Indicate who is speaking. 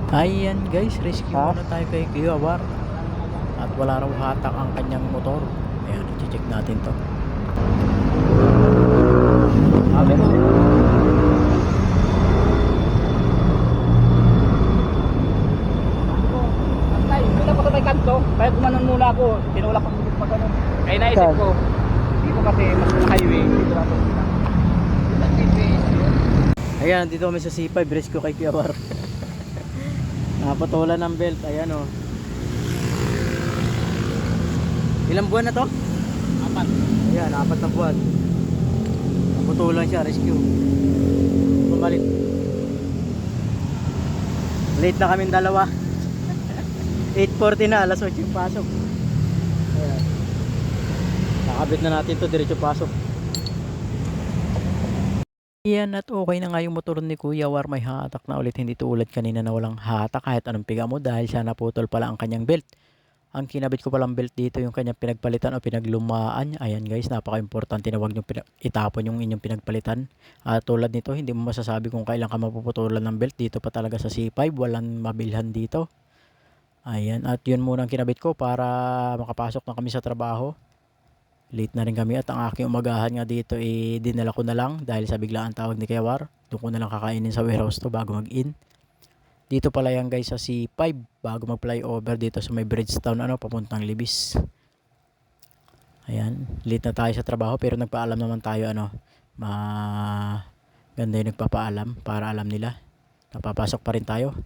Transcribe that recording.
Speaker 1: Ayan guys, rescue
Speaker 2: Ha?
Speaker 1: muna tayo kay Kuya War. At wala raw hatak ang kanyang motor. Ayan, i-check natin to.
Speaker 3: Tay, wala ko sa may kanto. Kaya gumanon muna ako. Tinulak ko dito pa ganun. Kaya naisip ko, dito kasi mas na highway. Dito ako.
Speaker 1: Ayan, dito kami sa C5, rescue kay Kuya War. Napatulan ng belt, ayan o. Ilang buwan na to?
Speaker 3: 4.
Speaker 1: Ayan, 4 na buwan. Naputulan siya, rescue. Bumalik. Late na kaming dalawa. 8:40 na, alas 8 yung pasok. Ayan. Nakabit na natin to, diretso pasok. Ayan, at okay na nga yung motor ni Kuya War, may hatak na ulit, hindi tulad kanina na walang hatak kahit anong piga mo dahil siya naputol pala ang kanyang belt. Ang kinabit ko palang belt dito yung kanyang pinagpalitan o pinaglumaan. Ayan guys, napaka-importante na huwag nyo itapon yung inyong pinagpalitan. Tulad nito, hindi mo masasabi kung kailan ka mapuputulan ng belt. Dito pa talaga sa C5, walang mabilhan dito. Ayan, at yun muna ang kinabit ko para makapasok na kami sa trabaho. Late na rin kami at ang aking umagahan nga dito dinala ko na lang dahil sa biglaan tawag ni Kuya War. Doon ko na lang kakainin sa warehouse to bago mag-in. Dito pala yan guys sa C5 bago mag-flyover dito sa may Bridgetown papuntang Libis. Ayan, late na tayo sa trabaho pero nagpaalam naman tayo ganda yung nagpapaalam para alam nila. Napapasok pa rin tayo.